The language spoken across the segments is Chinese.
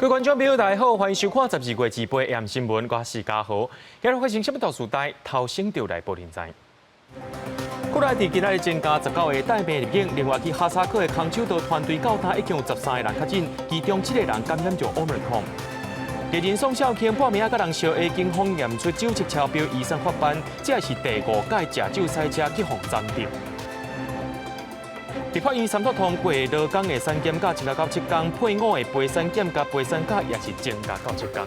各位观众朋友，大家好，欢迎收看12月2日AM新闻，我是嘉豪。今日发生什么大事代，头先就来报您知。国内伫今日增加19个带病入境，另外去哈萨克的空手道团队到单已经有13个人确诊，其中7个人感染着 Omicron。日前宋少卿半暝甲人烧，警方验出酒精超标，医生发办，这是第5届食酒赛车去互暂停。立法院三读通过劳工的产检假增加到7天，配偶的陪产检甲陪产假也是增加到7天。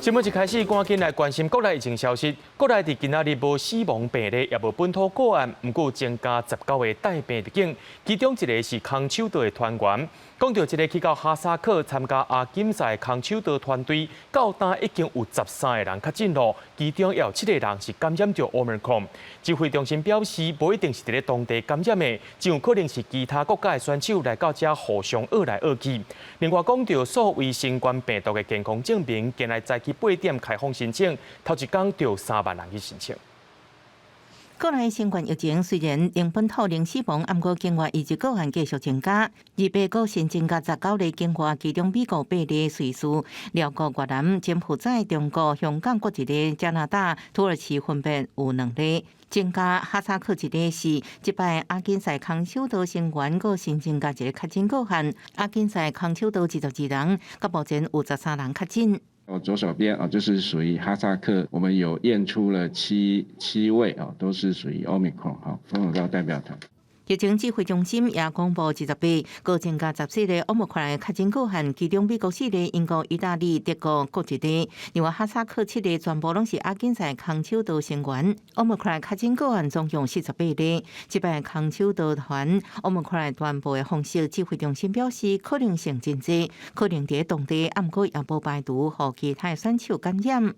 新闻一开始，赶紧来关心国内疫情消息。国内伫今仔日无死亡病例，也无本土个案，不过增加19个带病入境，其中一个是空手道的团员。讲到一个去到哈萨克参加亚锦赛空手道团队，到单已经有13个人确诊了，其中也有7个人是感染着 Omicron。指挥中心表示，无一定是伫咧当地感染的，只有可能是其他国家的选手来到这互相恶来恶去。另外，讲到所谓新冠病毒的健康证明，近来早起8点开放申请，头一天就3万人去申请。国内新冠疫情虽然零本土零死亡，不过境外移入个案继续增加。200个新增加19例境外，其中美国8例，瑞士、辽国、越南、柬埔寨、中国、香港各一例，加拿大、土耳其分别有2例。增加哈萨克一例是即摆亚锦赛空手道成员，个新增加一个确诊个案。亚锦赛空手道22人，到目前有13人确诊。左手边就是属于哈萨克，我们有验出了七位都是属于 Omicron 蜂窝膏代表团。疫情指挥中心也公布28个增加14例Omicron确诊个案，其中美国4例，英国、意大利、德国各一例。另外哈萨克7例，全部拢是亚锦赛空手道成员。Omicron确诊个案总共48例。即摆空手道团Omicron传播的方式，指挥中心表示可能性真低，可能伫当地，不过也无排除和其他选手感染。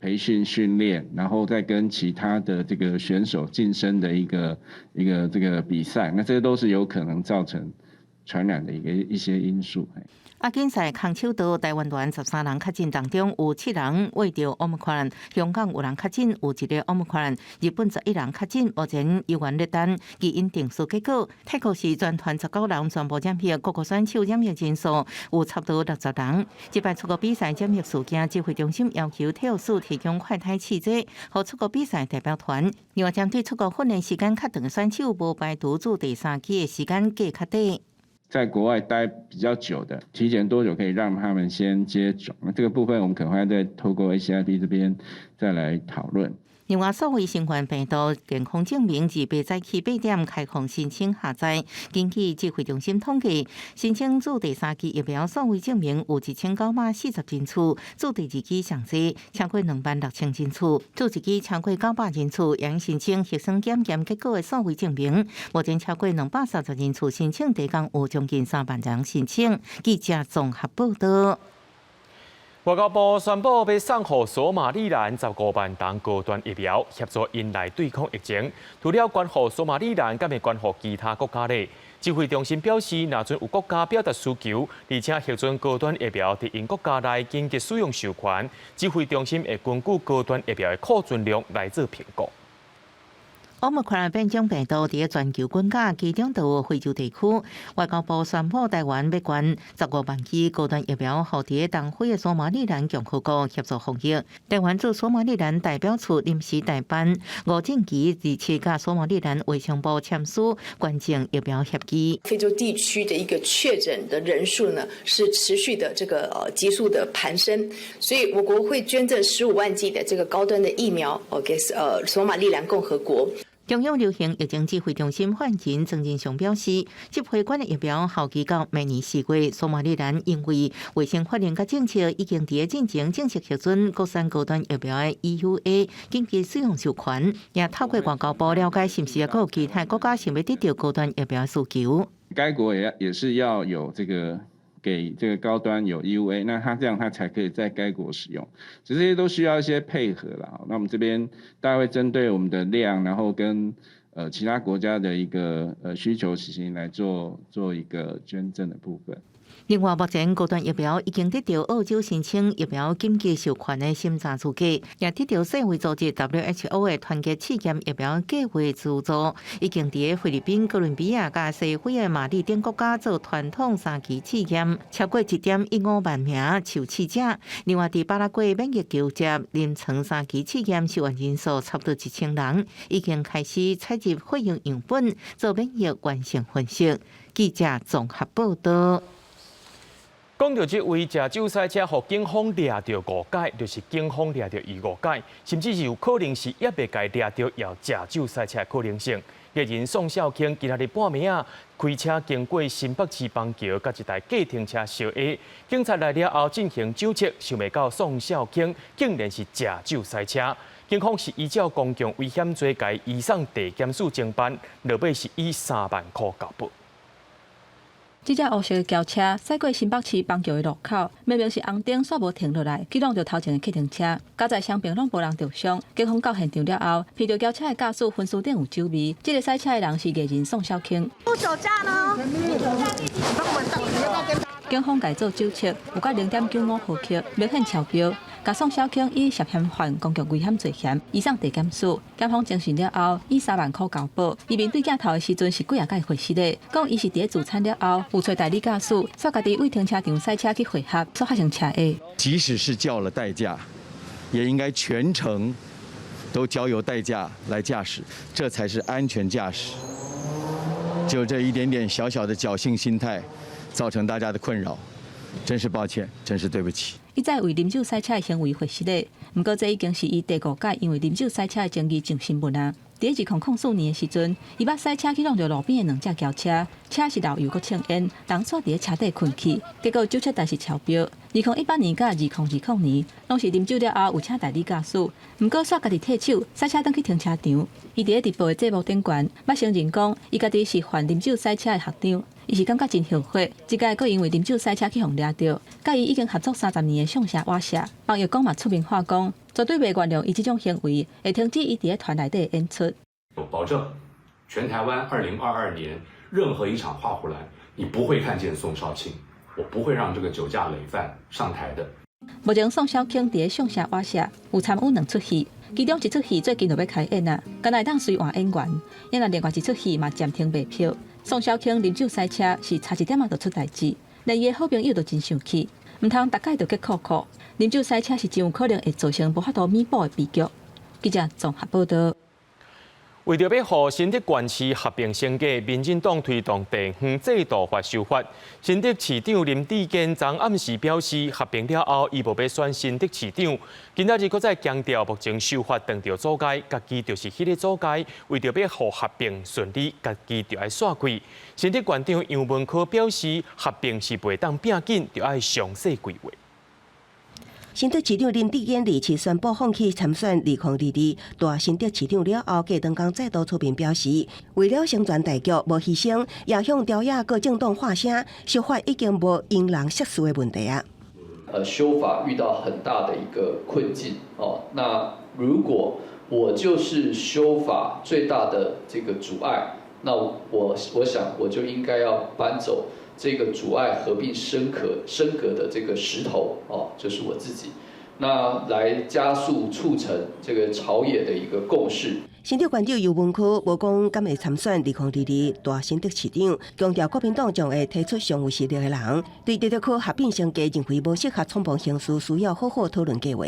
培训训练，然后再跟其他的这个选手晋升的一个这个比赛，那这些都是有可能造成传染的一些因素。亚锦赛空手道台湾团13人确诊当中，有7人为着 Omicron， 香港有人确诊，有1个 Omicron， 日本11人确诊，目前医院列单基因定数结果。泰国是全团19人全部染疫，各国选手染疫人数有差不多60人。即摆出国比赛染疫事件，指挥中心要求体育署提供快筛试剂，和出国比赛代表团。另外，针对出国训练时间较长的选手，无排除做第3期的时间加较短。在国外待比较久的，提前多久可以让他们先接种？那这个部分我们可能会再透过 ACIP 这边再来讨论。另外，所谓新冠病毒健康证明200早起8点开放申请下载。根据指挥中心统计，申请做第3期疫苗所谓证明有1940人次，做第2期上济超过26000人次，做1期超过900人次，也申请核酸检验结果的所谓证明。目前超过230人次申请，第工有将近3万人申请。记者综合报道。外交部宣布要送予索马利兰15万ton高端疫苗，协助因来对抗疫情。除了捐予索马利兰，敢会捐予其他国家呢？指挥中心表示，若准有国家表达需求，而且核准高端疫苗伫因国家内紧急使用授权，指挥中心会根据高端疫苗的库存量来做评估。Omicron 变种病毒伫全球滚价，其中就有非洲地区。外交部宣布，台湾要捐15万剂高端疫苗，予伫东非的索马利兰共和国协助防疫。台湾驻索马利兰代表处临时代办吴正基27甲索马利兰卫生部签署捐赠疫苗协议。非洲地区的一个确诊的人数呢，是持续的急速的攀升，所以我国会捐赠15万剂的这个高端的疫苗给索马利兰共和国。中央流行疫情指挥中心发言人曾仁雄表示，这批捐的疫苗效期到明年4月。索马利兰因为卫生法令甲政策已经伫进行正式核准国产高端疫苗的 EUA 紧急使用授权，也透过外交部了解是不是有其他国家想要得到高端疫苗的需求。该国也是要有这个给这个高端有 EUA， 那这样它才可以在该国使用，这些都需要一些配合啦。那我们这边大概会针对我们的量，然后跟其他国家的一个需求情形来做一个捐赠的部分。另外，目前高端疫苗已经得到澳洲申请疫苗紧急授权的审查资格，也得到世卫组织 WHO 的团结试验疫苗计划资助，已经伫菲律宾、哥伦比亚甲西非的马里等国家做传统3期试验，超过1.15万名受试者。另外，伫巴拉圭免疫纠结临床3期试验受验人数差不多1000人，已经开始采集血液样本做免疫原性分析。记者综合报道。讲到这位食酒赛车，互警方抓到误解，就是警方抓到伊误解，甚至是有可能是也未该抓到要食酒赛车的可能性。艺人宋少卿今日半暝啊，开车经过新北市邦桥，甲一台计程车相压，警察来了后进行酒测，想袂到宋少卿竟然是食酒赛车。警方是依照公共危险罪，甲移送地检署侦办，落尾是以3万块交保。这只黑色的轿车驶过新北市邦桥的路口，明明是红灯，煞无停落来，启动着头前的计程车。加在双边拢无人受伤。警方到现场了后，闻到轿车的驾驶分数顶有酒味。这个赛车的人是艺人宋少卿。不酒驾呢？警方改做酒测，有甲0.95毫克，明显超标。甲宋少卿以涉嫌犯公共危险罪嫌，移送地检署。检方侦讯了后，以3万块交保。伊面对镜头的时阵是几啊届回失的，讲伊是伫自残了后，有找代理驾驶，煞家己为停车场赛车去会合，所发生车祸。即使是叫了代驾，也应该全程都交由代驾来驾驶，这才是安全驾驶。就这一点点小小的侥幸心态，造成大家的困扰，真是抱歉，真是对不起。伊再为啉酒赛车的行为回失的，不过这已经是伊第5届因为啉酒赛车的争议上新闻啊。伫2004年的时阵，伊捌赛车去撞着路边的2只轿车，车是漏油搁呛烟，人煞伫车底困去，结果酒测但是超标。2018年甲2020年，拢是啉酒了后有请代理驾驶，不过煞家己退手，赛车转去停车场。伊伫直播的节目顶悬，捌承认讲伊家己是犯啉酒赛车的学长。伊是感觉真后悔，即届佫因为啉酒赛车去互抓到，甲伊已经合作30年的上下瓦舍，网友讲嘛出名化讲，绝对袂原谅伊即种行为，会停止伊伫团内底的演出。我保证，全台湾2022年任何一场花火栏，你不会看见宋少卿，我不会让这个酒驾累犯上台的。目前宋少卿伫上下瓦舍有参与2出戏，其中一出戏最近就要开演啊，敢来当随换演员，因为另外一出戏嘛暂停卖票。宋少卿啉酒赛车是差一点仔就出代志，连伊的好朋友都真生气，唔通大概就结酷酷。啉酒赛车是真有可能会造成无法度弥补的悲剧。记者综合报道。为着要互新竹县市合并升格，民进党推动地方制度法修法。新竹市长林志坚昨暗时表示，合并了后，伊无要选新竹市长。今仔日搁再强调，目前修法撞到阻碍，家己就是迄个阻碍。为着要互合并顺利，家己就要煞开。新竹县长杨文科表示，合并是袂当变紧，就要详细规划。新竹市长林志坚27宣布放弃参选2022大新竹市长了后，隔当天再度出面表示，为了宣传大局无牺牲，也向朝野各政党发声，修法已经无因人涉事的问题啊。修法遇到很大的一个困境哦。那如果我就是修法最大的这个阻碍，那我想我就应该要搬走这个阻碍合并升格的这个石头哦，就是我自己，那来加速促成这个朝野的一个共识。新竹县长游文科无讲敢会参选2022大新竹市长，强调国民党将会提出上有实力的人，对地区合并升格认为无适合冲碰形势，需要好好讨论计划。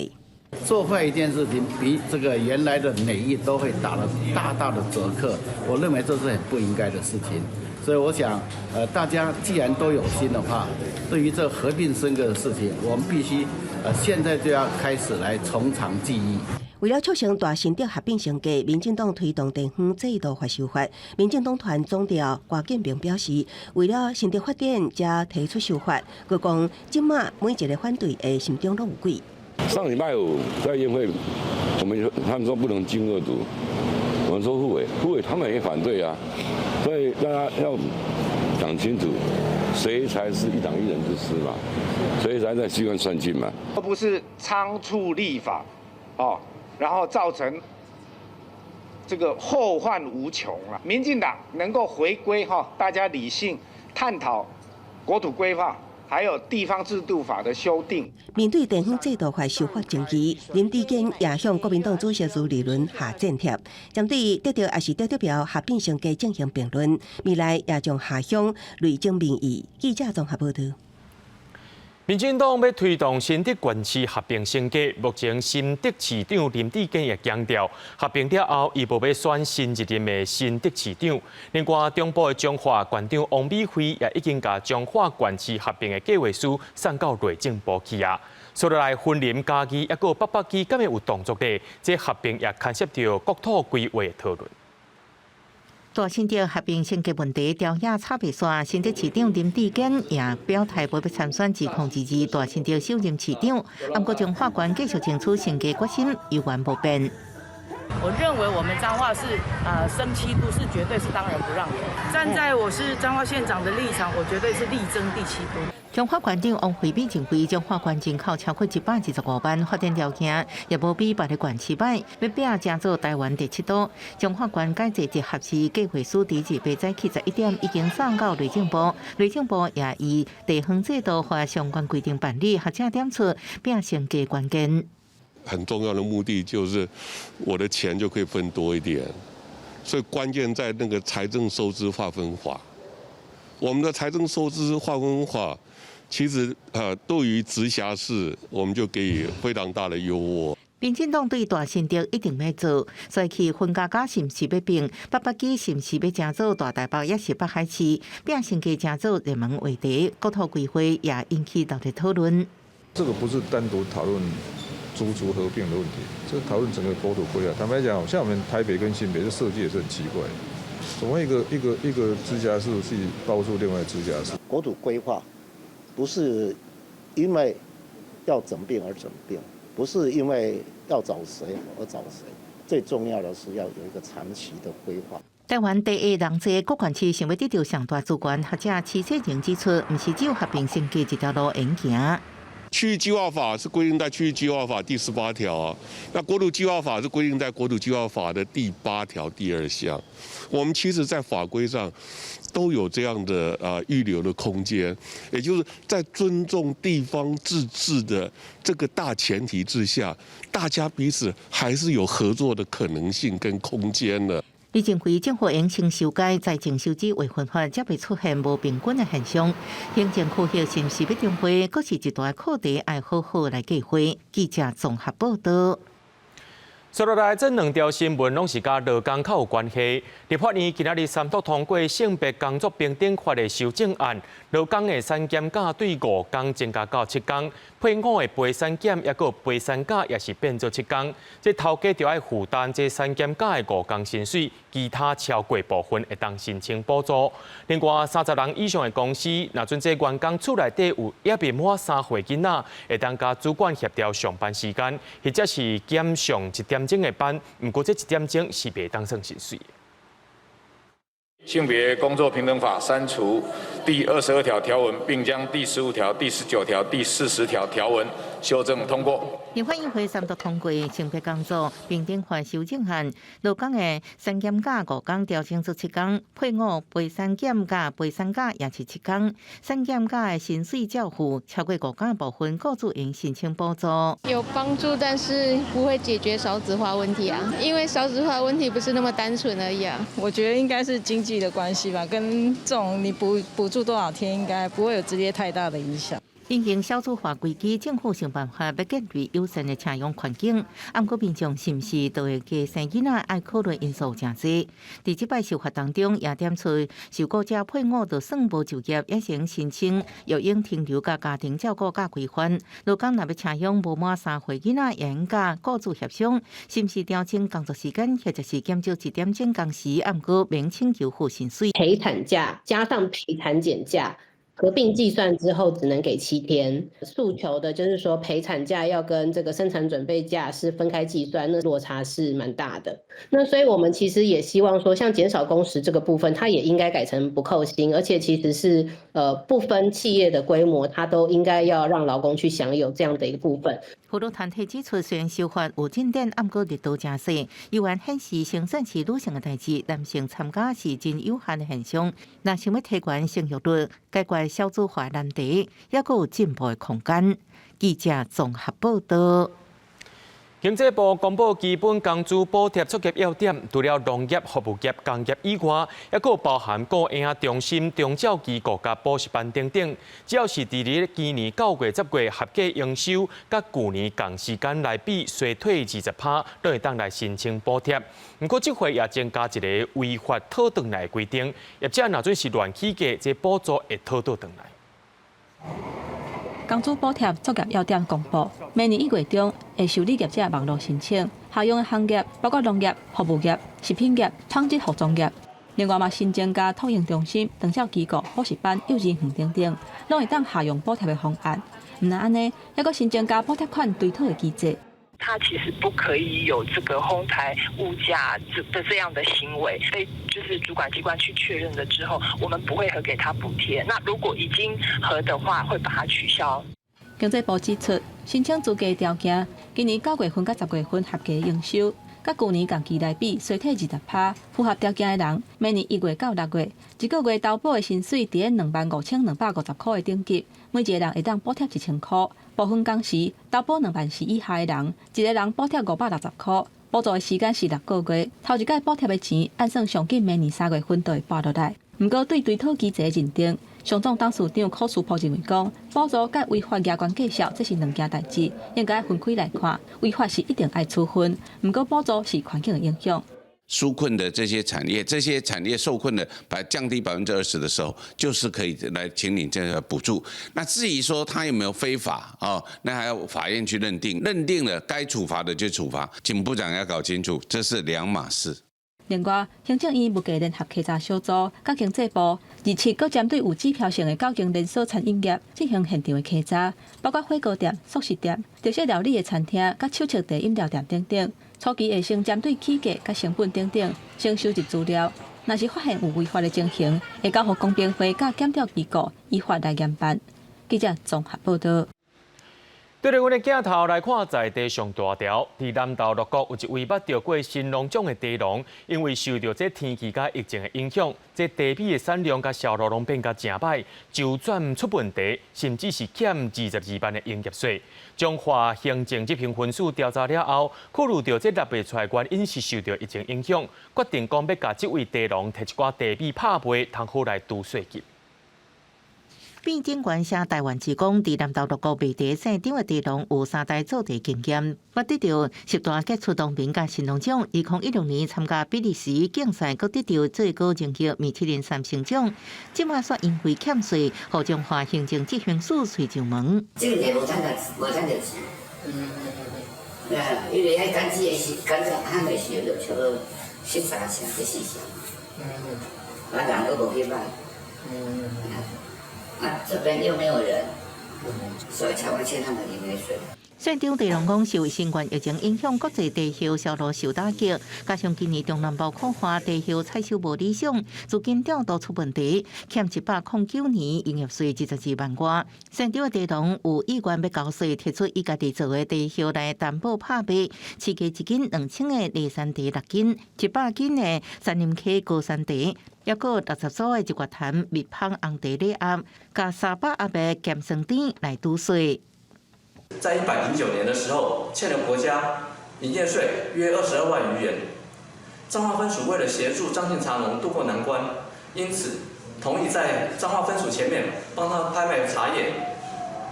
做坏一件事情，比这个原来的美意都会打了大大的折扣。我认为这是很不应该的事情。所以我想，大家既然都有心的话，对于这合并升格的事情，我们必须现在就要开始来从长计议。为了促成大新竹合并升格，民进党推动地方制度法修法。民进党团总调郭建平表示，为了新竹发展，才提出修法。佮讲，即马每一个反对的心中都有鬼。上礼拜五在宴会，他们说不能经恶毒，我们说护委他们也反对啊，所以大家要讲清楚，谁才是一党一人之师嘛，谁才在机关算尽嘛，而不是仓促立法，哦，然后造成这个后患无穷啊。民进党能够回归大家理性探讨国土规划，还有地方制度法的修订。面对地方制度法修法争议，林智坚也向国民党主席朱立伦下战帖，针对得到还是得票合并上计进行评论，未来也将下乡累积民意。记者综合报道。民进党要推动新竹县市合并升格，目前新竹市长林智坚也强调，合并了后，伊无要选新一任的新竹市长。另外，中部的彰化县长王美惠也已经把彰化县市合并的计划书送到内政部去啊。说落来，云林、嘉义还有北北基，敢会有动作呢？这合并也牵涉到国土规划的讨论。大新竹合并升格问题调野插袂煞，新竹市长林智坚也表态无要参选2022大新竹首任市长。不过，彰化县继续争取升格决心依然无变。我认为我们彰化是升7都是绝对是当仁不让的。站在我是彰化县长的立场，我绝对是力争第7都。彰化县长王惠美认为，彰化县人口超过125万，发展条件也无比别的县市歹，要拼争做台湾第7都。彰化县改制一合市计划书第2早起71点已经送到内政部，内政部也以地方制度和相关规定办理，或者点出拼升格关键。很重要的目的就是我的钱就可以分多一点，所以关键在那个财政收支划分法。我们的财政收支划分法，其实对于直辖市，我们就给予非常大的优渥。民进党对大新竹一定要做，所以去分家是毋是要并，北北基是毋是要争做大台北，也是北海市，并升格争做热门话题，国土规划也引起大家讨论。这个不是单独讨论竹合并的问题，这讨论整个国土规划。坦白讲，像我们台北跟新北这设计也是很奇怪，怎么一个直辖市去包住另外直辖市？国土规划不是因为要整并而整并，不是因为要找谁而找谁，最重要的是要有一个长期的规划。台湾第一人济各县市想要得到上大资源，或者市政人指出，毋是只有合并升格一条路用行。区域计划法是规定在区域计划法第18条啊，那国土计划法是规定在国土计划法的第8条第2项。我们其实在法规上都有这样的预留的空间，也就是在尊重地方自治的这个大前提之下，大家彼此还是有合作的可能性跟空间的。李政辉政府应先修改财政收支违分法，才袂出现无平均的现象。行政区域是毋是要重划，阁是一大课题，要好好来计划。记者综合报道。接落来，这2条新闻拢是甲劳工较有关系。立法院今仔日三读通过性别工作平等法的修正案，劳工的产检假对5天增加到7天，配偶的陪产检也个陪产假也是变做7天。这头家就要负担这产检假的5天薪水，其他超过部分会当申请补助。另外，30人以上的公司，若准这员工厝内底有也未满3岁囡仔，会当甲主管协调上班时间，或者是减上1点钟的班。不过这1点钟是袂当算薪水。性别工作平等法删除第22条条文，并将第15条、第19条、第40条条文修正通过。立法院会三读通过性别工作平等法修正案，劳工的产检假5天调整至7天，配偶陪产检假陪产假也是7天。产检假的薪水照付超过5天的部分，雇主应申请补助。有帮助，但是不会解决少子化问题啊，因为少子化问题不是那么单纯而已啊。我觉得应该是经济的关系吧，跟这种你补助多少天，应该不会有直接太大的影响。因应小组化规矩，政府想办法要建立友善的请用环境。不过民众是毋是都会加生囡仔，爱考虑因素真多。在这摆修法当中，也点出受雇者配偶就算无就业，也先申请育婴停留甲家庭照顾假规范。劳工若要请用无满3岁囡仔，也应甲雇主协商，是毋是调整工作时间，或者是减少1点钟工时，不过免请求付薪水。陪产假加上陪产检假。合并计算之后只能给7天，诉求的就是说陪产假要跟这个生产准备假是分开计算，那落差是蛮大的。那所以我们其实也希望说，像减少工时这个部分，它也应该改成不扣薪，而且其实是不分企业的规模，它都应该要让劳工去享有这样的一个部分。妇女团体指出，虽然修法有进展，不过力度真小，依然显示生产是女性的代志，男性参加是真有限的现象。若想要提悬生育率，该管解少子化难题，也佫有进步的空间。记者综合报道。经济部公布基本工资补贴触及要点，除了农业、服务业、工业以外，还佫包含个婴中心、中照机构甲补习班等等。只要是伫咧今年9月、10月合计营收，甲去年同时间来比衰退20%，都会当来申请补贴。不过，这回也增加一个违法讨回来的规定，业者若准是乱起价，这补助会讨回来。工资补贴作业要点公布，明年1月中会受理业者网络申请，适用的行业包括农业、服务业、食品业、纺织服装业。另外嘛，新增加托婴中心、长照机构、补习班、幼稚园等等，拢会当下用补贴的方案。唔但安尼，还佫新增加补贴款追讨的机制。它其实不可以有这个哄抬物价的这样的行为，所以就是主管机关去确认了之后，我们不会核给他补贴。那如果已经核的话，会把它取消。经济部指出，申请资格条件，今年9月份到10月份合计营收，甲去年同期来比衰退20%，符合条件的人，明年1月到6月，1个月投保的薪水伫咧25250块的等级，每一个人会当补贴1000块。部分工时投保2万4以下的人，一个人补贴560块，补助的时间是6个月。头一届补贴的钱，按算上紧明年3月份就会拨落来。不过对追讨机制的认定，上总董事长柯树波认为讲，补助甲违法牙关计效这是两件代志，应该分开来看。违法是一定爱处分，不过补助是环境的影响。纾困的这些产业受困的降低20%的时候，就是可以来请领这个补助。那至于说他有没有非法哦，那还要法院去认定，认定了该处罚的就处罚。请部长要搞清楚，这是两码事。另外，行政院物价联合稽查小组甲经济部27搁针对有指标性的9间连锁餐饮业进行现场的稽查，包括火锅店、素食店、特色料理的餐厅、甲手摇茶饮料店等等。初期会先针对起价、甲成本等等，先收集资料。若是发现有违法的情形，会交予公平会甲检调机构依法来严办。记者综合报道。对着阮的镜头来看，在地上大条，伫南投鹿谷有一位捌着过新农种的地农，因为受到这天气甲疫情的影响，这地米的产量甲销路拢变甲真歹，周转出问题，甚至是欠22万的营业税。中华行政执行分署调查了后，考虑到这立袂出来原因是受到疫情影响，决定讲要甲这位地农摕一寡地米拍卖，通好来拄税金。变警官写台湾职工伫南投鹿谷卖地现场的地农有3代做地经验，捌得到10大杰出农民甲新农奖。2016年参加比利时竞赛，阁得到最高成绩米其林3星奖。即马煞因为欠税，互中华行政执行署催上门。这个地无赚到钱，因为迄赶集的时，赶着喊的时候就差不多13成、14成，人都无去买。这边又没有人，所以才会欠他们营业税。县长地农讲，受新冠疫情影响，国际地销销路受打击，加上今年中南部酷花地销采收无理想，资金调度出问题，欠109年营业税22万外。县长的地农有意愿要交税，提出伊家己做的地销来担保拍卖，市价1斤2000的梨山茶6斤，100斤的山林溪高山茶。还有60组的一月坛蜜芳红茶礼盒，加300盒的咸酸甜来抵税。在109年的时候，欠了国家营业税约22万余元。彰化分署为了协助张姓茶农渡过难关，因此同意在彰化分署前面帮他拍卖茶叶，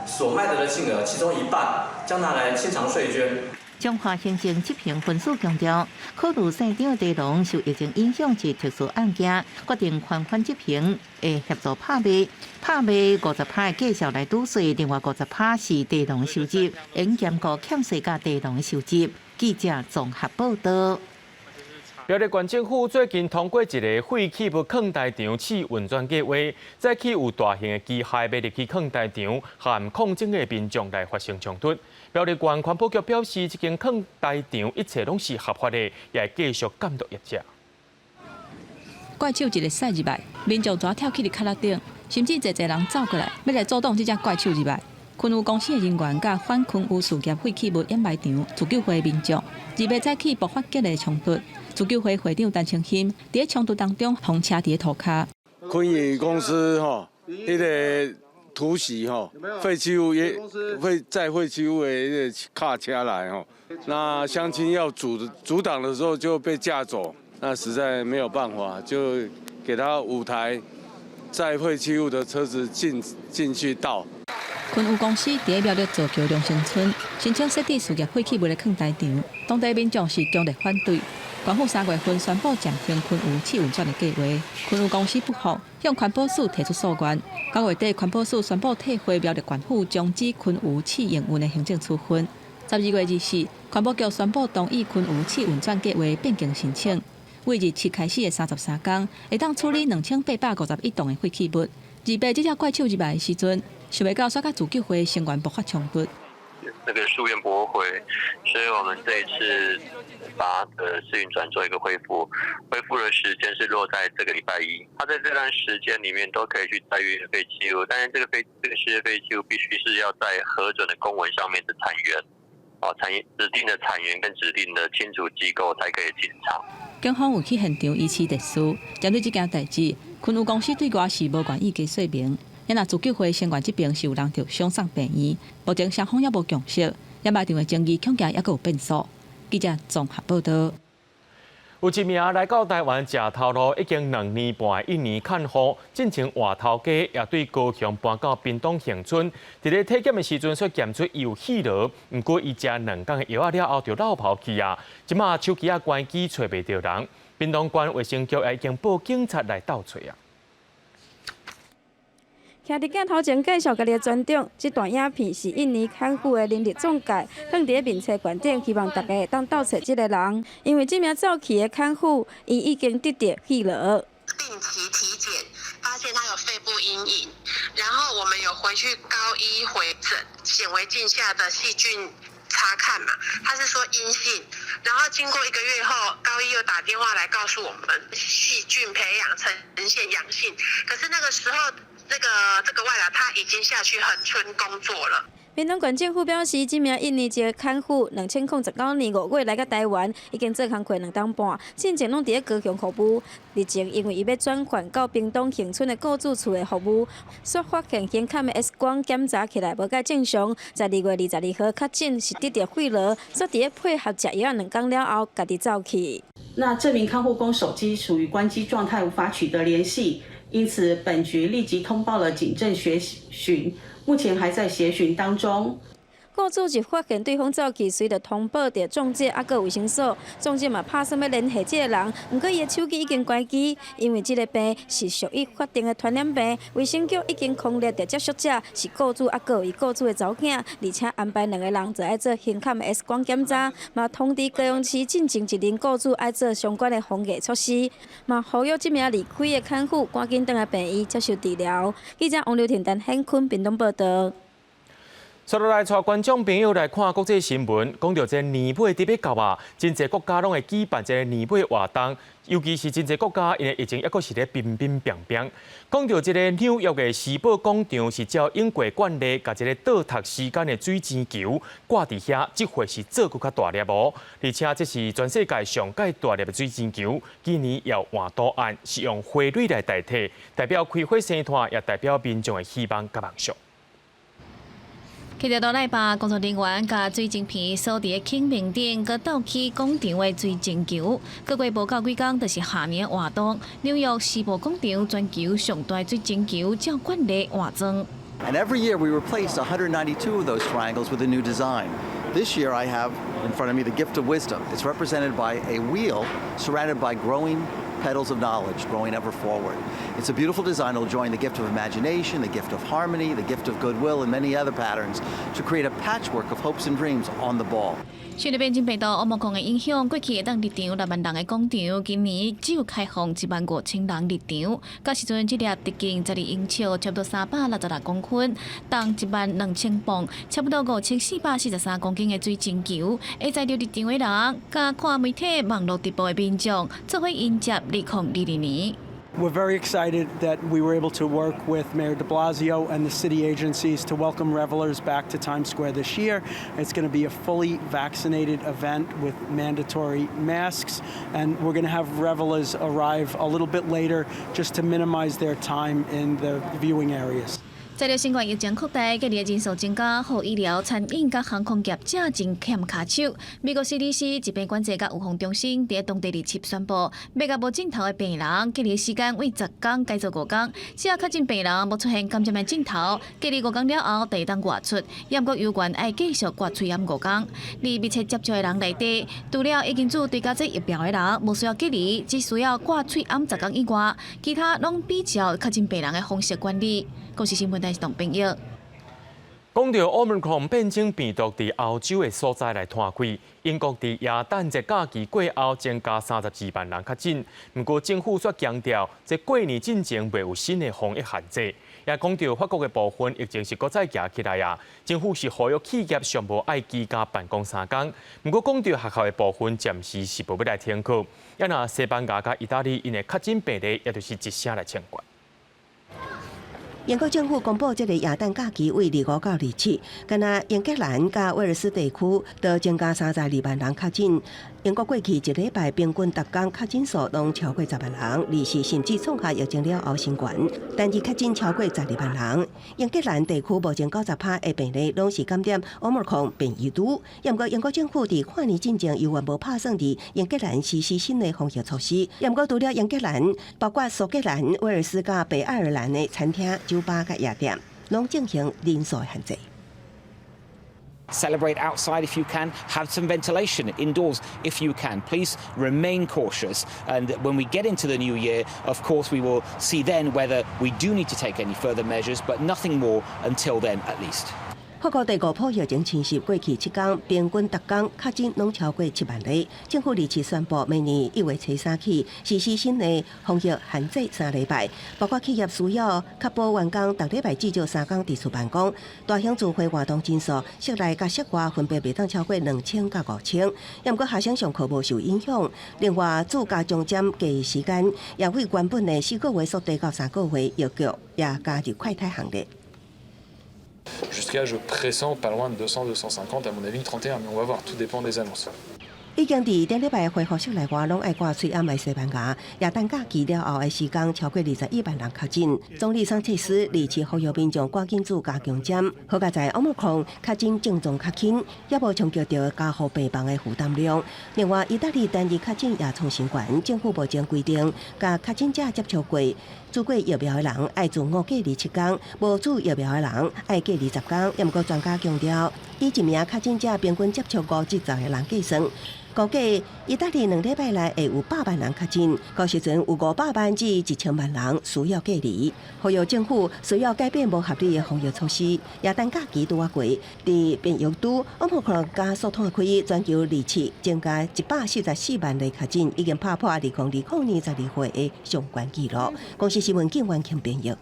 所卖得的金额其中一半将拿来清偿税捐。中华行政执行分署强调，考虑县长的地农受疫情影响是特殊案件，决定宽宽执行，会协助拍卖50%的绩效来抵税，另外50%是地农收入，应兼顾欠税甲地农收入。记者综合报道。苗栗县政府最近通过一个废弃物坑大场试运转计划，再起有大型的机械要入去坑大场，和抗争的民众来发生冲突。苗栗县环保局表示，这间坑大场一切拢是合法的，也会继续监督业者。怪手一个驶入来，民众全跳起伫脚踏顶，甚至侪人走过来，要来阻挡这只怪手入来。昆污公司的人员甲反昆污事业废弃物掩埋场自救会民众，二月再起爆发激烈冲突。自救会会长陈清兴伫冲突当中，红车伫涂骹。昆业公司那个突袭吼，废弃物也会在废弃物的那个卡车来吼，那乡亲要阻挡的时候就被架走，那实在没有办法，就给他5台载废弃物的车子进去倒。昆武公司伫苗栗造桥良兴村申请设置事业废弃物的坑台场，当地民众是强烈反对。官府3月份宣布暂停昆武试运转的计划，昆武公司不服，向环保署提出诉愿。9月底，环保署宣布退回苗栗县府终止昆武试营运的行政处分。12月24日，环保局宣布同意昆武试运转计划变更申请，为日期开始的33天，会当处理2851吨的废弃物。2这条怪兽入来的时阵，想袂到煞甲自救会成员爆发冲突。那个溯源驳回，所以我们这一次把试运转做一个恢复，恢复的时间是落在这个礼拜1。它在这段时间里面都可以去载运废弃物，但是这个事业废弃物必须是要在核准的公文上面的产源，指定的产源跟指定的清除机构才可以进场。警方有去现场移除特殊，针对这件代志，昆武公司对外是无愿意加说明。也若自救会成员这边是有人着伤送病院，目前双方也无共识，也卖场的争议恐惊也有变数。记者综合报道。有一名来到台湾食头路已经2年半的印尼看护，进前换头家也对高雄搬到屏东恒春。伫咧体检的时阵，却检出伊有气痨，不过伊食2天的药了后就落跑去啊。即马手机关机找袂到人，屏东县卫生局也已经报警察来斗找啊。徛伫镜头前介绍家己的专长，这段影片是印尼看护的人力总监放伫面册馆顶，希望大家会当斗找这个人。因为这名早期的看护，伊已经得到肺痨。定期体检，发现他有肺部阴影，然后我们有回去高医回诊，显微镜下的细菌查看嘛，他是说阴性，然后经过1个月后，高医又打电话来告诉我们细菌培养呈现阳性，可是那个时候。这个外劳他已经下去恒春工作了。屏东县政府表示，这名印尼籍看护2019年5月来到台湾，已经做工课2年半，进前拢伫咧高雄服务。日前因为伊要转换到屏东恒春的雇主处的服务，所发现胸坎的 X 光检查起来无介正常。在2月22号确诊是得到肺痨，所以伫咧配合食药2天了后，家己走去。那这名看护工手机属于关机状态，无法取得联系。因此，本局立即通报了警政协询，目前还在协询当中。雇主就发现对方走去，随着通报着中介，还佫卫生所，中介嘛拍算要联系这个人，不过伊的手机已经关机，因为这个病是属于法定的传染病，卫生局已经控制着接触者是雇主，还佫有伊雇主的查某囝，而且安排2个人就爱做胸坎的 X 光检查，嘛通知高雄市进前1名雇主爱做相关的防疫措施，嘛呼吁这名离开的看护赶紧回来病院接受治疗。记者王刘婷、陈显坤屏东报道。接落来，带观众朋友来看国际新闻。讲到这年尾特别到啊，真侪国家拢会举办这年尾活动，尤其是真侪国家因为疫情抑阁是咧乒乒乓乓。讲到这个纽约的时报广场是照英国惯例，甲这个倒塌时间的水晶球挂伫遐，这回是做佫较大粒哦。而且这是全世界上界大粒的水晶球，今年要换图案是用花蕊来代替，代表开花生团，也代表民众的希望甲梦想。去到礼拜，工作人员甲水晶片锁伫庆明顶，佮倒起广场的水晶球。过过无到几工，就是下面活动。纽约时报广场全球上大水晶球，照惯例换装。And every year we replace 192 of those triangles with a new design. This year I have in front of me the gift of wisdom. It's represented by a wheel surrounded by growing petals of knowledge, growing ever forward. It's a beautiful design. It'll join the gift of imagination, the gift of harmony, the gift of goodwill, and many other patterns to create a patchwork of hopes and dreams on the ball. 受到变种病毒奥密克戎的影响，过去会当入场6万人的广场，今年只有开放15000人入场。到时阵，这粒直径12英尺，差不多366公分，重12000磅，差不多5443公斤的水晶球，会载着入场的人，甲看媒体、网络直播的民众，做伙迎接2022年。We're very excited that we were able to work with Mayor de Blasio and the city agencies to welcome revelers back to Times Square this year. It's going to be a fully vaccinated event with mandatory masks, and we're going to have revelers arrive a little bit later just to minimize their time in the viewing areas. 随着新冠疫情扩大，隔离的人数增加，互医疗、餐饮甲航空业正真欠卡手。美国 CDC 疾病管制甲预防中心伫当地27宣布，要甲无症头的病人隔离时间为10天改做5天。只要确诊病人无出现感染的症头，隔离5天了后，第当外出，也毋过有关爱继续刮嘴炎5天。而密切接触的人内底，除了已经做对甲这疫苗的人，无需要隔离，只需要刮嘴炎10天以外，其他拢比照确诊病人的方式管理。国视新闻台是董朋友。讲到 Omicron 变种病毒伫欧洲的所在来摊开，英国伫耶诞节假期过后增加32万人确诊。不过政府却强调，这过年进前未有新的防疫限制。也讲到法国的部分疫情是搁再夹起来啊，政府是呼吁企业上无爱居家办公3天。不过讲到学校的部分暂时是无要来停课。也那西班牙甲意大利因的确诊病例也就是一声来称冠。英国政府公布，这个耶诞假期为25到27，敢若英格兰甲威尔斯地区都增加32万人确诊。英国过去1礼拜平均每天确诊数拢超过10万人，利是甚至创下疫情了后新高，单日确诊超过12万人。英格兰地区目前90%的病例拢是感染 Omicron 变异株，也毋过英国政府伫跨年进前犹原无拍算伫英格兰实施新的防疫措施。也毋过除了英格兰，包括苏格兰、威尔斯甲北爱尔兰的餐厅、酒吧甲夜店，拢进行人数的限制。Celebrate outside if you can. Have some ventilation indoors if you can. Please remain cautious. And when we get into the new year, of course, we will see then whether we do need to take any further measures, but nothing more until then at least. 法国第5波疫情侵袭过去7天，平均每天确诊拢超过7万例。政府27宣布，明年1月初3起实施新的防疫限制3礼拜，包括企业需要确保员工每礼拜至少3天伫厝办公。大型聚会活动人数，室内甲室外分别袂当超过2000甲5000。也毋过学生上课无受影响。另外，自家中占假期时间，也为原本的4个月缩短到3个月，药局也加入快筛行列。Jusqu'à je pressens pas loin de 200, 250, à mon avis 31, mais on va voir, tout dépend des annonces. 已经伫顶礼拜恢复室内外拢爱挂嘴暗的西班牙，耶诞假期了后的时间超过21万人确诊。总理桑切斯27呼吁民众赶紧做加强针，好加在 Omicron 确诊症状较轻，也无冲击到加护病房的负担量。另外，意大利单日确诊也创新高，政府目前规定，甲确诊者接触过疫苗的人爱自我隔离7天，无注疫苗的人爱隔离10天。也毋过专家强调，以1名确诊者平均接触5至10个人计算。估计意大利2礼拜内会有8万人确诊，到时阵有500万至1000万人需要隔离。呼吁政府需要改变无合理的防疫措施。耶诞假期拄啊过，伫变异株 Omicron 加速摊开，全球27增加144万例确诊，已经打破2020年12月的上悬纪录。公司新闻警员请编译。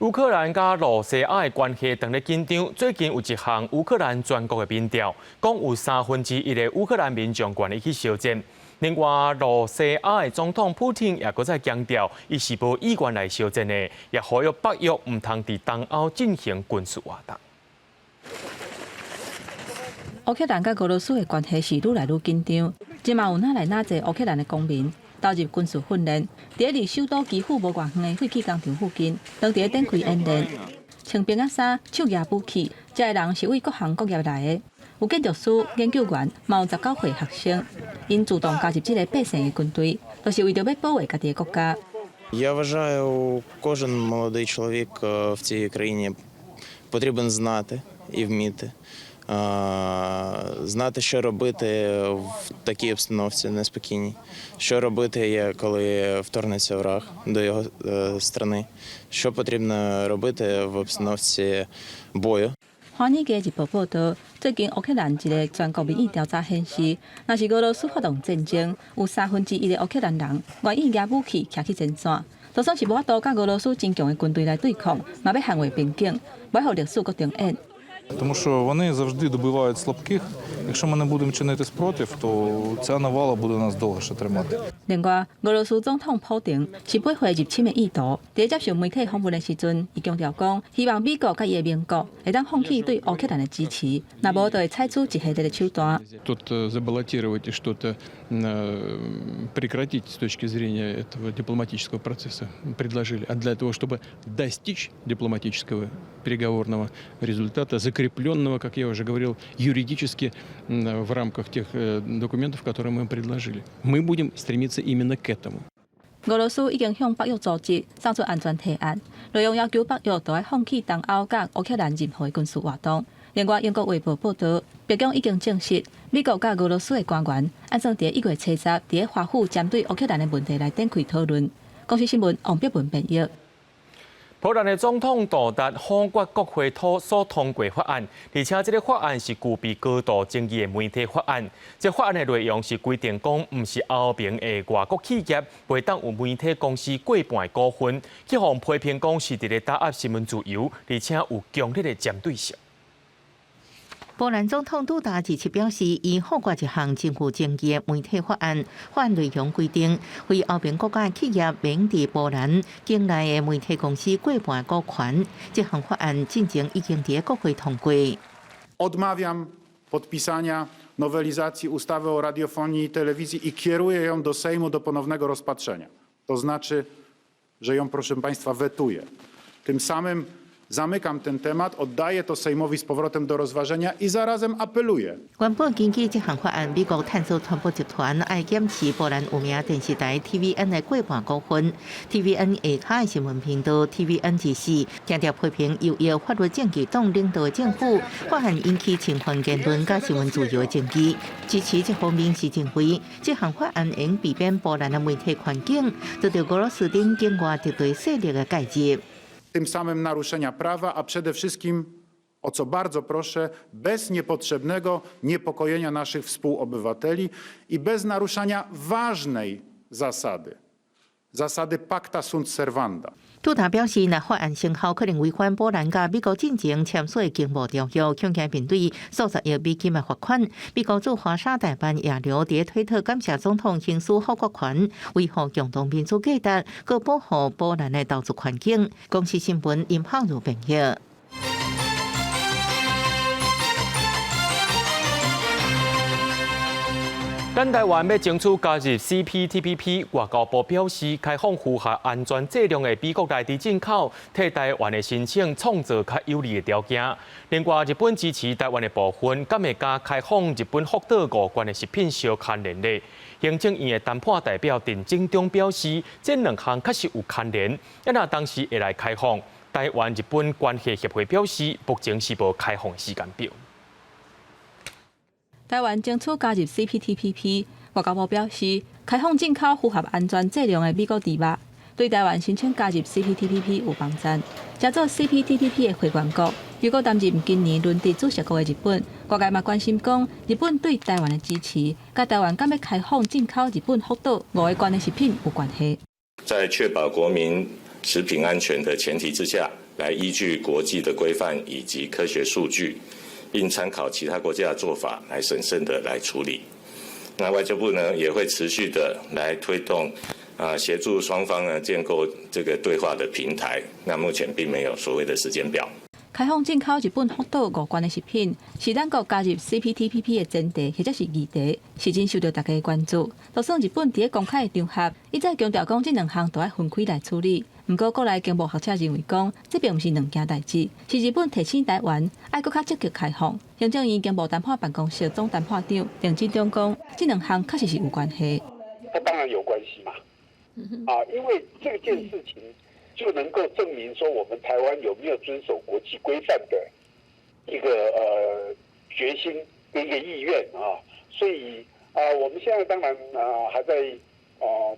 乌克兰甲罗西亚的关系当咧紧张。最近有一项乌克兰全国的民调，讲有1/3的乌克兰民众愿意去烧战。另外，罗西亚的总统普京也搁再强调，伊是无意愿来烧战的，也呼吁北约唔通伫东欧进行军事活动。乌克兰甲俄罗斯的关系是愈来愈紧张，即嘛有哪来哪济乌克兰的公民投入军事训练，伫离首都基辅无偌远的废弃工厂附近，当地展开演练，穿平安衫、手举武器，这些人是为各行各业来的，有建筑师、研究员，嘛有19岁学生，因主动加入这个百姓的军队，都是为着要保卫家己的国家。Я вважаю, кожен молодий чоловік в цій країні потрібен знати і вміти. Знати, що робити в такій обстановці неспокійній, що робити, коли вторгнеться враг до його країни, що потрібно робити в обстановці бою. 华尔街日报报道，最近乌克兰一个全国民意调查显示，若是俄罗斯发动战争，有1/3的乌克兰人愿意举武器徛去前线。就算是无法度甲俄罗斯真强的军队来对抗，嘛要捍卫边境，不要让历史搁重演。Тому що вони завжди добивають слабких. Якщо ми не будемо чинити спротив, то ця навала буде нас довго ще тримати. 另外，俄羅斯總統普丁是背回入侵的意圖。在接受媒體訪問的時陣，伊強調講，希望美國甲伊的盟國會當放棄對烏克蘭的支持，若無就會採取一系列的手段。Тут забаллотировать и что-то прекратить с точки зрения этого дипломатического процесса предложили. А для того, чтобы достичь дипломатического переговорного результата, закрепленного, как я уже говорил, юридически в рамках тех документов, которые мы предложили. Мы будем стремиться именно к этому. 俄羅斯已經向北約組織送出安全提案，內容要求北約要放棄東歐甲烏克蘭任何軍事活動。另外，英國衛報報道，北京已經證實，美國甲俄羅斯的官員按算在1月7日在華府針對烏克蘭的問題來展開討論。公視新聞王碧文編譯。波蘭的總統杜達訪國國會所通過法案，而且這個法案是具備高度爭議的媒體法案。這法案的內容是規定講，唔是歐盟的外國企業袂當有媒體公司過半股份，去互批評講是佇咧打壓新聞自由，而且有強烈的針對性。波蘭總統杜達日前表示，已通過一項政府爭議的媒體法案，法案內容規定，非歐盟國家企業免佇波蘭境內的媒體公司過半股權。這項法案進前已經在國會通過。Odmawiam podpisania nowelizacji ustawy o radiofonii i telewizji i kieruję ją do Sejmu do ponownego rozpatrzenia. To znaczy, że ją, proszę Państwa, wetuję. Tym samym zamykam ten temat, oddaję to Sejmowi z powrotem do rozważenia i zarazem apeluję. 原本根據這項法案，美國碳素傳播集團愛檢視波蘭有名電視台 TVN 的過半股份。TVN 下卡的新聞頻道 TVN 之4強調批評又要法律政治黨領導的政府，法案引起侵犯言論和新聞自由的爭議。支持這方面是認為，這項法案應避免波蘭的媒體環境遭到俄羅斯等境外敵對勢力的介入。Tym samym naruszenia prawa, a przede wszystkim, o co bardzo proszę, bez niepotrzebnego niepokojenia naszych współobywateli i bez naruszania ważnej zasady pacta sunt servanda. 杜達表示，若法案生效，可能違反波蘭甲美國進前簽署的經貿條約，強行面對數十億美金的罰款。美國駐華沙代辦亞流在推特感謝總統行使好國權，維護共同民主價值，佮保護波蘭的投資環境。公視新聞林浩如報道。咱台灣要爭取加入 CPTPP， 外交部表示，開放符合安全質量的美國內地進口，替台灣的申請創造較有利的條件。另外，日本支持台灣的部分，敢會加開放日本福島5縣的食品相牽連呢？行政院的談判代表陳建中表示，這兩項確實有牽連，因那當時會來開放。台灣日本關係協會表示，目前是無開放時間表。台灣爭取加入 CPTPP， 外交部表示，開放進口符合安全質量的美國豬肉，對台灣申請加入 CPTPP 有幫助。加做 CPTPP 的會員國，如果擔任今年輪值主席國的日本，外界嘛關心講，日本對台灣的支持，甲台灣敢要開放進口日本福島5縣的食品有關係。在確保國民食品安全的前提之下，來依據國際的規範以及科學數據，並參考其他國家的做法，來審慎的來處理。那外交部呢，也會持續的來推動，協助雙方呢建構這個對話的平台。那目前並沒有所謂的時間表。開放進口日本福島5縣的食品，是咱國加入 CPTPP 的前提，或者是議題，是真受到大家的關注。就算日本在公開的場合，一再強調講，這兩項都要分開來處理。不過，國內經貿學者認為講，這並不是兩件代誌，是日本提醒台灣愛更較積極開放。行政院經貿談判辦公室總談判長鄭進中講，這兩項確實是有關係。那當然有關係嘛，因為這件事情就能夠證明說，我們台灣有沒有遵守國際規範的一個決心跟一個意願啊。所以我們現在當然還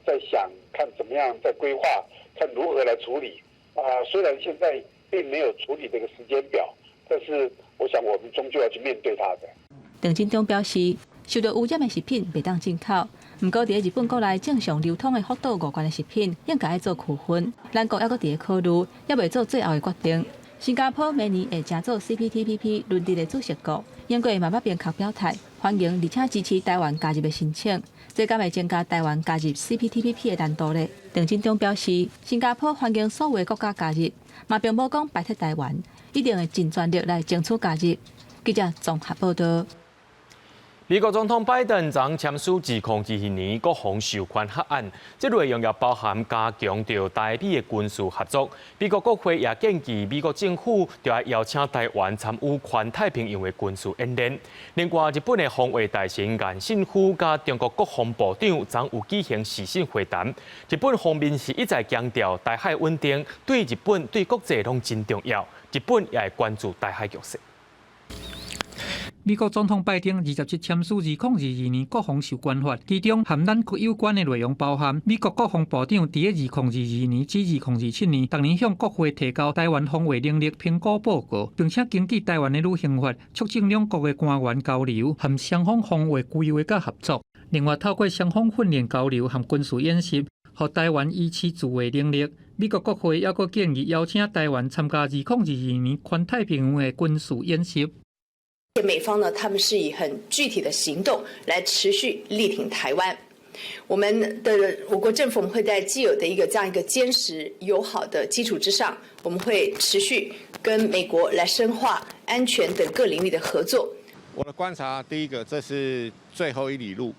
在想看怎麼樣在規劃。看如何來處理雖然現在並沒有處理這個時間表，但是我想我們終究要去面對它的。鄭進中表示，受到污染的食品袂當進口，不過在日本國內正常流通的福島5縣的食品應該要做區分。咱國還佫在考慮，要未做最後的決定。新加坡明年会加做 CPTPP 轮值的主席国，英国嘛要明确表态，欢迎而且支持台湾加入的申请，这将会增加台湾加入 CPTPP 的难度呢。郑振中表示，新加坡欢迎所有国家加入，嘛并无讲排斥台湾，一定会尽全力来争取加入。记者综合报道。美国总统拜登昨签署2022年国防授权法案，这内容也包含加强对台美的军事合作。美国国会也建议美国政府就要邀请台湾参与环太平洋的军事演练。另外，日本的防卫大臣岸信夫甲中国国防部长昨有举行视讯会谈。日本方面是一再强调台海稳定对日本对国际拢真重要，日本也会关注台海局势。美国总统拜登27签署2022年国防授权法，其中含咱国有关的内容包含美国国防部长伫2022年至2027年，逐年向国会提交台湾防卫能力评估报告，并且根据台湾的旅行法，促进两国的官员交流和双方防卫规划甲合作。另外，透过双方训练交流和军事演习，让台湾维持自卫能力。美国国会也阁建议邀请台湾参加2022年环太平洋的军事演习。美方呢，他们是以很具体的行动来持续力挺台湾。我国政府，我们会在既有的这样一个坚实友好的基础之上，我们会持续跟美国来深化安全等各领域的合作。我的观察，第一个，这是最后一里路。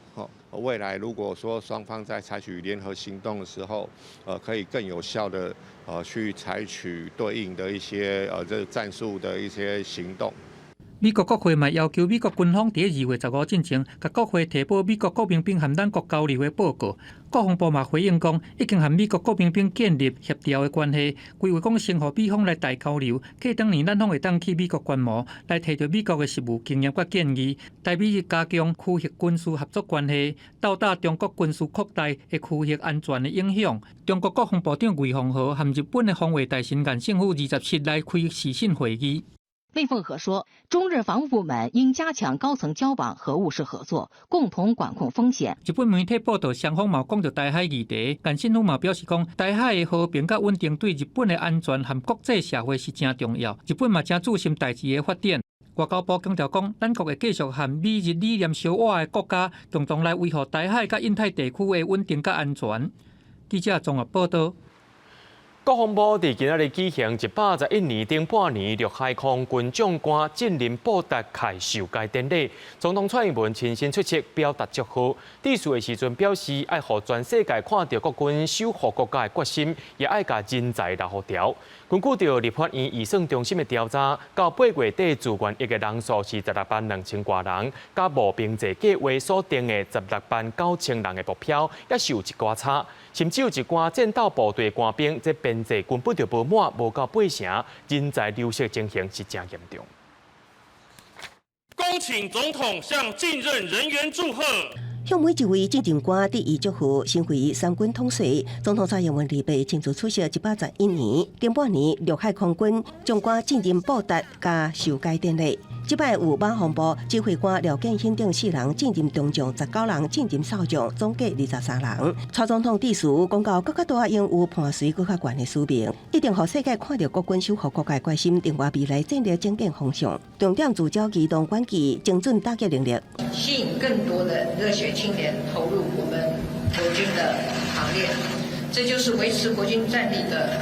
未来如果说双方在采取联合行动的时候，可以更有效的去采取对应的一些这战术的一些行动。美国国会嘛要求美国军方在2月15之前，甲国会提报美国国民兵和咱国交流的报告。国防部嘛回应讲，已经和美国国民兵建立协调的关系，规划讲先和美方来大交流。过当年，咱方会当去美国观摩，来提着美国的实务经验甲建议，台美加强区域军事合作关系，斗打中国军事扩大对区域安全的影响。中国国防部长魏凤和和日本的防卫大臣岸信夫27日来开视讯会议。魏凤和说，中日防务部门应加强高层交往和务实合作，共同管控风险。日本媒体报道，双方嘛讲到台海议题，岸信夫嘛表示讲，台海的和平甲稳定对日本的安全和国际社会是真重要。日本嘛真注心代志的发展。外交部强调讲，咱国会继续和美日理念相倚的国家，共同来维护台海甲印太地区的稳定甲安全。记者综合报道。国防部伫今仔日举行111年顶半年陆海空军将官晋任布达凯授阶典礼，总统蔡英文亲身出席表达祝贺。致辞的时阵表示，爱互全世界看到国军守护国家的决心，也爱甲人才留好调。根据着立法院预算中心的调查，到8月底自愿役的人数是16万2000多人，甲募兵制计划所定的16万9000人的目标，也是有一寡差。甚至有一寡战斗部队官兵，这编制根本就无满，无到8成，人才流失情形是真严重。恭请总统向进任人员祝贺。向每一位政治官致以祝福。身为三军统帅，总统蔡英文礼拜亲自出席111年顶半年陆海空军将官晋任布达加授阶典礼。这摆有马防部指挥官廖建兴等4人晋任中将，19人晋任少将，总计23人。蔡总统致辞讲到，各界都应有伴随更较悬的使命，一定让世界看到国军守护国家决心，定位未来战略精简方向。重点聚焦机动管制精准打击能力，吸引更多的热血青年投入我们国军的行列，这就是维持国军战力的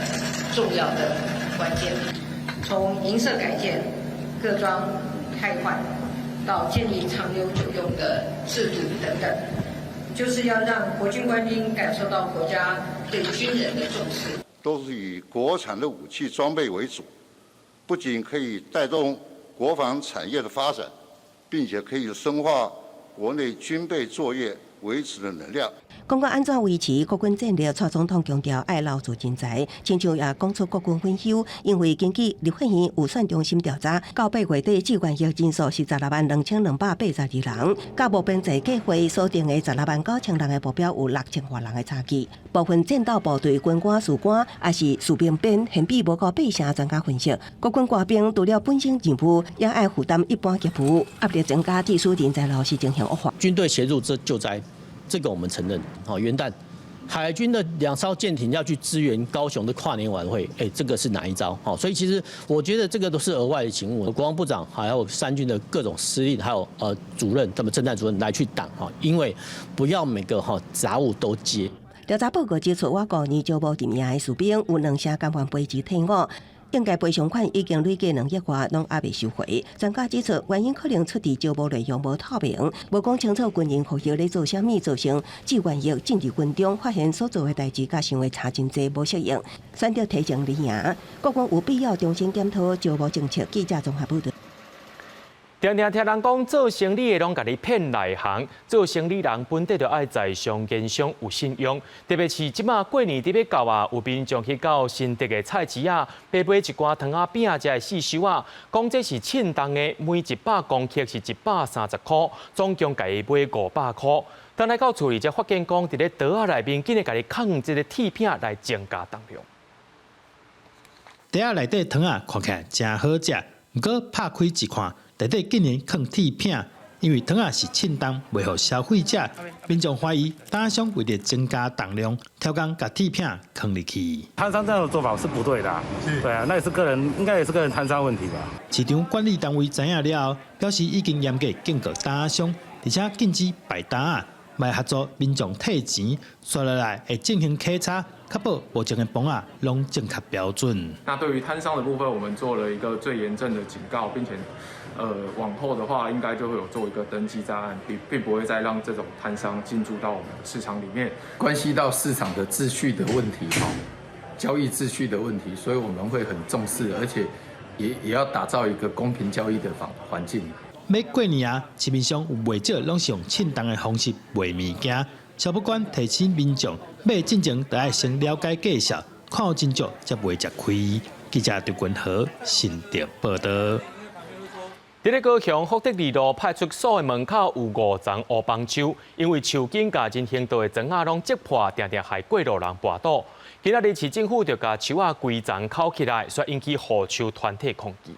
重要的关键。从营舍改建、各装汰换，到建立长久久用的制度等等，就是要让国军官兵感受到国家对军人的重视。都是以国产的武器装备为主，不仅可以带动国防产业的发展，并且可以深化国内军备作业维持的能量。讲到安怎维持国军战略，蔡总统强调爱留住人才，亲像也讲出国军分休，因为根据立法院预算中心调查，到8月底志愿役人数是16万2282人，甲募兵制计划所定的16万9000人的目标有6000多人的差距。部分战斗部队军官、士官也是士兵编，现比无到8成。专家分析，国军官兵除了本身任务，也爱负担一般职务，压力增加，技术人才流失情形恶化。军队协助这救灾。这个我们承认，元旦海军的2艘舰艇要去支援高雄的跨年晚会，这个是哪一招？所以其实我觉得这个都是额外的勤务，国防部长还有3军的各种司令，还有主任，他们政战主任来去挡因为不要每个杂物都接。调查报告指出，我国年招募任业的士兵有2成甘愿赔钱退伍。应该赔偿款已经累计2亿外，拢还未收回。专家指出，原因可能出自招募内容无透明，无讲清楚军人服役咧做啥物，造成志愿役进入军中发现所做的代志甲想的差真济，无适应，选择提前离营。国军有必要重新检讨招募政策。记者综合报道。常常听人讲，做生意的拢甲你骗内行，做生意人本地就爱在商言商有信用。特别是即马过年伫要到啊，有民众去到新竹的菜市啊，买一寡汤仔饼啊，这四手啊，讲这是称重的，每100公克是130块，总共甲伊买500块。等来到厝里，才发现讲伫咧刀仔内面，竟然甲你放这个铁片来增加重量。袋仔内底汤仔看起来真好食，不过拍开一看。内底竟然放铁片，因为汤仔是称重，袂互消费者。民众怀疑摊商为了增加重量，挑工把铁片放入去。摊商这样的做法是不对的，对啊，那也是应该也是个人摊商问题吧。市场管理单位知影了后，表示已经严格警告摊商，而且禁止摆摊仔，卖合作民众退钱，刷落来会进行稽查。确保目前的棚啊拢正确标准。那对于摊商的部分，我们做了一个最严正的警告，并且，往后的话应该就会有做一个登记在案，并不会再让这种摊商进驻到我们的市场里面。关系到市场的秩序的问题，交易秩序的问题，所以我们会很重视，而且也要打造一个公平交易的环境。每过年啊，市面上有袂少拢是用称重的方式卖物件。消保官提醒民众，买进前得要先了解介绍，看有真足才袂吃亏。记者对君豪新竹报道。伫咧高雄福德二路派出所的门口有5丛乌帮树，因为树根甲人行道的桩仔拢折破，常常害过路人跋倒。今仔日市政府就甲树仔规丛扣起来，却引起护树团体抗议。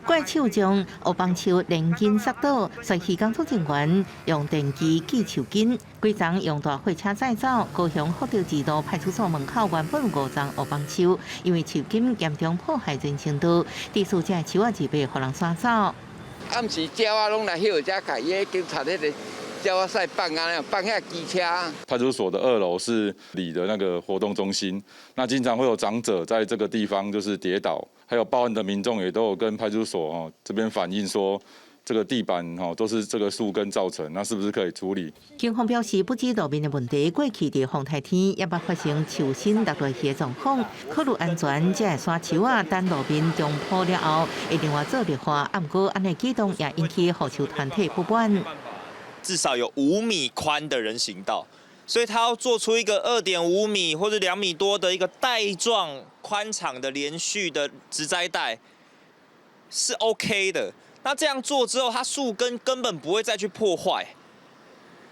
怪树将乌帮树连根杀倒，随去工作人员用电机锯树根，规丛用大货车载走。高雄福德二路派出所门口原本5丛乌帮树，因为树根严重破坏人行道，地主这树仔就被互人刷走。暗时鸟啊拢来迄遮开，伊警察迄个鸟啊赛放啊，放遐机车。派出所的2楼是里的那个活动中心，那经常会有长者在这个地方就是跌倒。还有报案的民众也都有跟派出所这边反映说，这个地板都是这个树根造成，那是不是可以处理？警方表示，不止路面的问题，过去在风台天也捌发生树身落落去的状况。考虑安全，这个山树啊，等路面中铺了后，会另外做绿化。不过，安尼举动也引起护树团体不满。至少有5米宽的人行道。所以他要做出一个2.5米或者2米多的一个带状宽敞的连续的植栽带是 OK 的。那这样做之后，它树根根本不会再去破坏，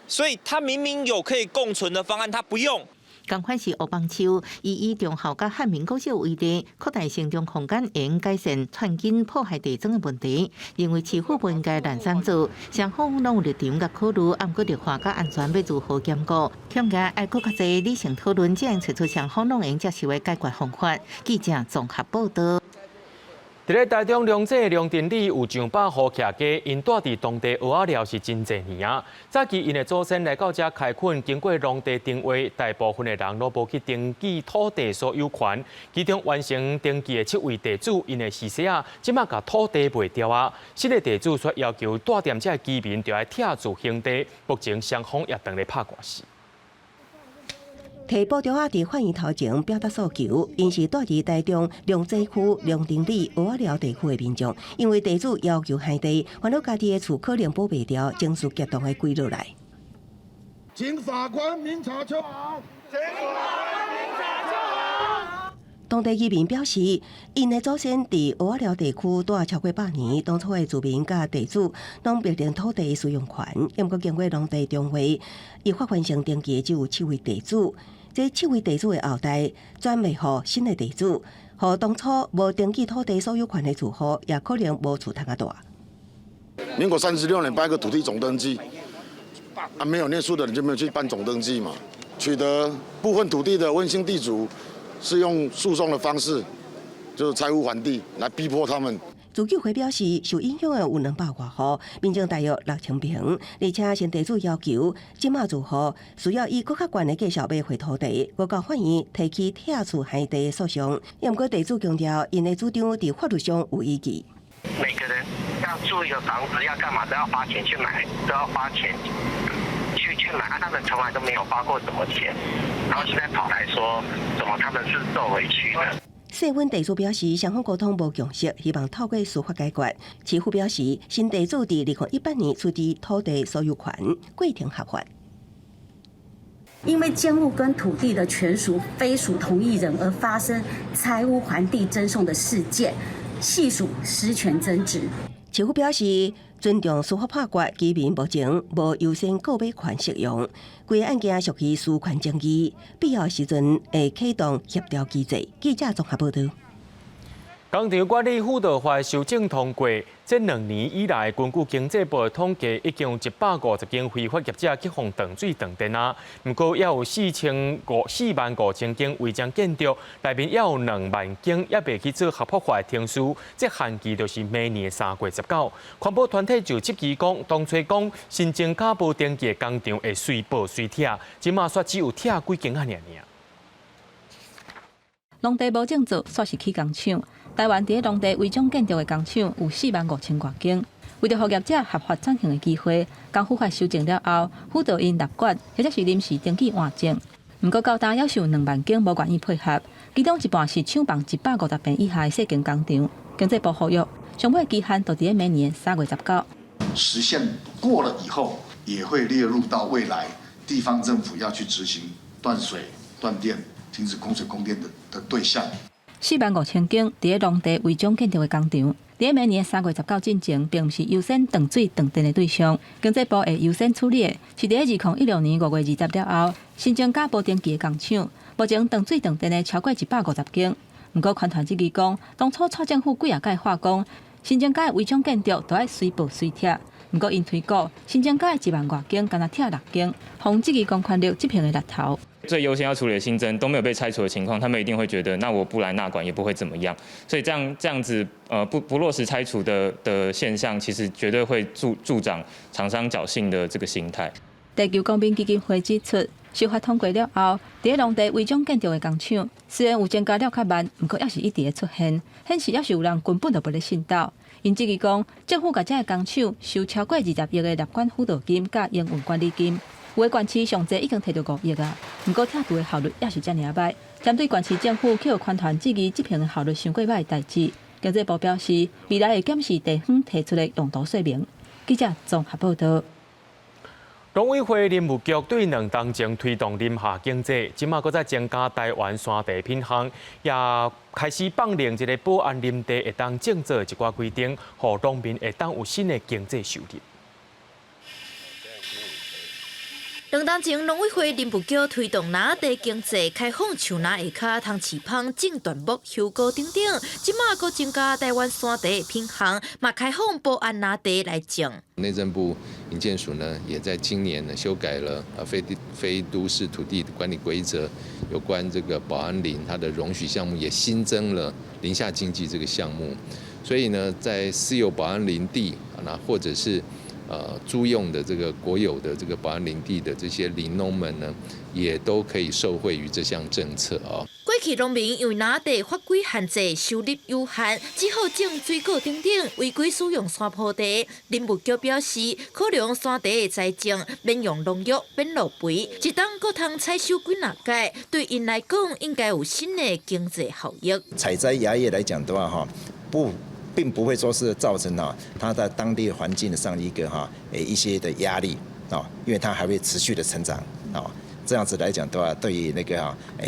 所以它明明有可以共存的方案，它不用。同款是乌帮树，以中校甲汉民国小为例，扩大城中空间，应改善串根破坏地砖的问题。认为市府不应该懒散做，双方拢有立场甲考虑，按过绿化甲安全要如何兼顾。添加爱搁较侪理性讨论，才能找出双方拢应接受的解决方法。记者综合报道。伫咧台中龙井龙田里有上百户客家，因住伫当地蚵仔寮是真侪年啊。早期因的祖先来到这开垦，经过农地定位，大部分的人都无去登记土地所有权。其中完成登记的7位地主，因的是说啊，即马甲土地卖掉啊。新的地主却要求住店这居民就要拆除兄弟，目前双方也当咧拍官司。提报条仔伫法院头前表达诉求，因是住伫台中龙井区龙田里蚵仔寮地区的民众，因为地主要求下地，烦恼家己的厝可能保袂掉，情绪激动的跪落来。请法官明察秋毫。请法官明察秋毫。当地居民表示，因的祖先伫蚵仔寮地区住超过100年，当初的住民甲地主拢约定土地使用权，因过经过农地中会，依法完成登记只有7位地主。这7位地主的后代转卖予新的地主，予当初无登记土地所有权的住户，也可能无厝通啊住。民国36年办一个土地总登记，没有念书的人就没有去办总登记嘛。取得部分土地的温馨地主是用诉讼的方式，就是拆屋还地来逼迫他们。自救会表示，受影响的有200多户，面积大约6000平，而且新地主要求，即马住户需要以更较悬的价钱买回土地，我告法院提起拆除海地诉讼。也不过地主强调，因的主张伫法律上有依据。每个人要住一个房子，要干嘛都要花钱去买，都要花钱去买，他们从来都没有花过什么钱，然后现在跑来说什么他们是受委屈的。细温地主表示，双方沟通无共识，希望透过司法解决。市府表示，新地主伫2018年出地土地所有权过程合法。因为建物跟土地的权属非属同一人而发生拆屋还地争讼的事件，系属失权争执。市府表示，尊重司法判决，居民目前无优先购买权适用。规个案件属于私权争议，必要时阵会启动协调机制。记者综合报道。工厂管理辅导法修正通过，这2年以来，根据经济部的统计，已经有150间非法业者去放断水断电啊。不过，也有45000间违章建筑，内面也有2万间也未去做合法化的停书。这限期就是明年3月19。环保团体就质疑讲，当初讲新增加无登记的工厂会随报随拆，即马却只有拆几间啊尔。农地无证做，煞是起工厂。台湾伫农地违章建筑的工厂有45000多间，为着让业者合法转型的机会，工辅法修正了后，辅导因立管或者是临时登记换证。不过高达要求2万间无愿意配合，其中一半是厂房150平以下的小型工厂。经济部呼吁，上尾期限就伫明年3月19。实现过了以后，也会列入到未来地方政府要去执行断水、断电、停止供水供电的对象。45000间伫农地违章建筑的工厂，伫明年3月19进前，并不是优先断水断电的对象。经济部会优先处理的是伫2016年5月20了后，新增加无登记的工厂，目前断水断电的超过150间。不过，环团质疑讲，当初蔡政府几啊届话讲，新增加的违章建筑都要随报随拆。不过，因推估新增加的1万多间，敢若拆6间，防质疑公权力执行的力头。最优先要处理的新增都没有被拆除的情况，他们一定会觉得，那我不来纳管也不会怎么样。所以这样子不落实拆除的现象，其实绝对会助长厂商侥幸的这个心态。地球公民基金会指出，修法通过了后，伫农地违章建筑的工厂，虽然有增加了较慢，不过也是一直出现，显示也是有人根本就不咧信道。因质疑讲，政府甲这个工厂收超过20亿的立管辅导金甲营运管理金。有的县市上济已经摕到5亿啊，不过拆除的效率也是遮尔歹。针对县市政府去互环团质疑执行的效率伤过歹的代志，经济部表示，未来会检视地方提出的用途说明。记者综合报道。农委会林务局对2当前推动林下经济，即马搁再增加台湾山地品项，也开始放令一个保安林地会当种植一寡规定，互农民会当有新的经济收入。2当前，农委会林务局推动拿地经济，开放树拿下骹、通市芳、种椴木、香菇等等。即马搁增加台湾山地的品项，嘛开放保安拿地来种。内政部营建署呢，也在今年呢修改了非都市土地管理规则，有关这个保安林它的容许项目也新增了林下经济这个项目。所以呢，在私有保安林地那或者是租用的这个国有的这个保安林地的这些林农们呢，也都可以受惠于这项政策啊。过去农民因为拿地法规限制，收入有限，只好种水果等等，违规使用山坡地。林务局表示，考量山地的栽种免用农药、免落肥，一当搁通采收几哪届，对因来讲应该有新的经济效益。采摘芽叶来讲的话，并不会说是造成它在当地环境上一些的压力因为它还会持续的成长这样子来讲的话，对于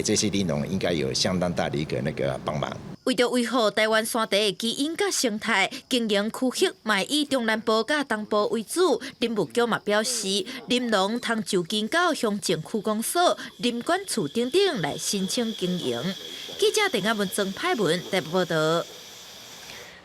这些林农应该有相当大的一个帮忙。为着维护台湾山地的基因甲生态，经营区域嘛以中南部甲东部为主。林务局嘛表示，林农通就近到乡政区公所、林管处等等来申请经营。记者陈阿文、曾派文台北报道。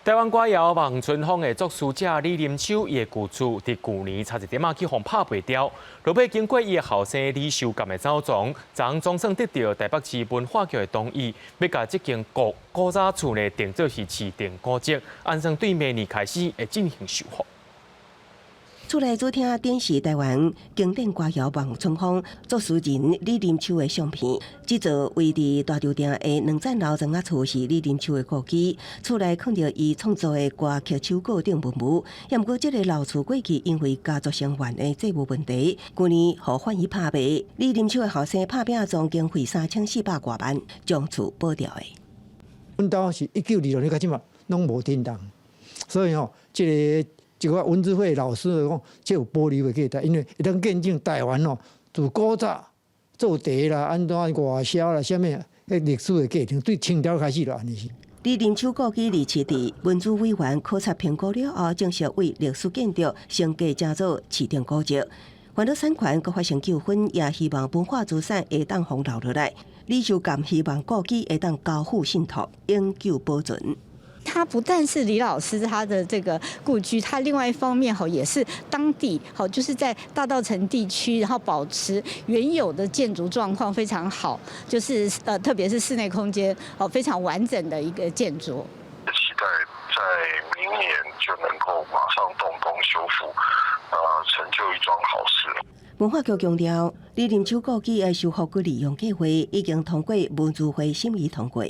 台湾歌谣《望春风》的作词者李林秋，伊的故厝伫去年差一点去互拍卖掉，落尾经过伊的后生李秀甘的走访，昨总算得到台北市文化局的同意，要甲这间古早厝呢定做是市定古迹，按算对明年开始会进行修复。厝内主厅展示台湾经典歌谣《望春风》作词人李林秋的相片。这座位伫大稻埕的两层楼庄仔厝是李林秋的故居，厝内放着伊创作的歌曲手稿等文物。也毋过，这个老厝过去因为家族成员的债务问题，去年互法院拍卖。李林秋的后生拍拼总经费3400多万，将厝保掉的。阮兜是1926年开始嘛，拢无震动，所以这个。一个文资会老师讲，这有保留的价值，因为会当见证台湾自古早做茶啦、安怎外销啦、啥物迄历史的过程，对清朝开始就安尼是。李林秋故居二期地文资委员考察评估了后，正式为历史建筑升格加做市定古迹。烦恼产权搁发生纠纷，也希望文化资产会当防留落来。李秀甘希望故居会当交付信托，永久保存。它不但是李老师他的这个故居，它另外一方面也是当地就是在大稻埕地区，然后保持原有的建筑状况非常好，就是特别是室内空间非常完整的一个建筑。期待在明年就能够马上动工修复，成就一桩好事。文化局强调，李林秋故居的修复及利用计划已经通过文资会审议通过。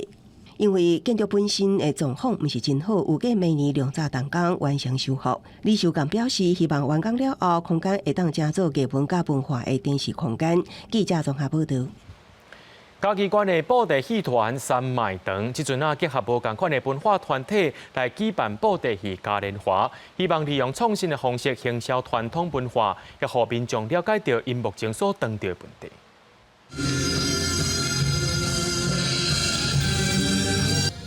因为建筑本身的状况不是真好，有计明年量早动工完成修复。李秀甘表示，希望完工了后，空间会当加做艺文加文化的展示空间。记者综合报道。嘉义县的布袋戏团三麦堂，即阵结合无同款的文化团体来举办布袋戏嘉年华，希望利用创新的方式行销传统文化，也让民众了解到因目前所遇到的问题。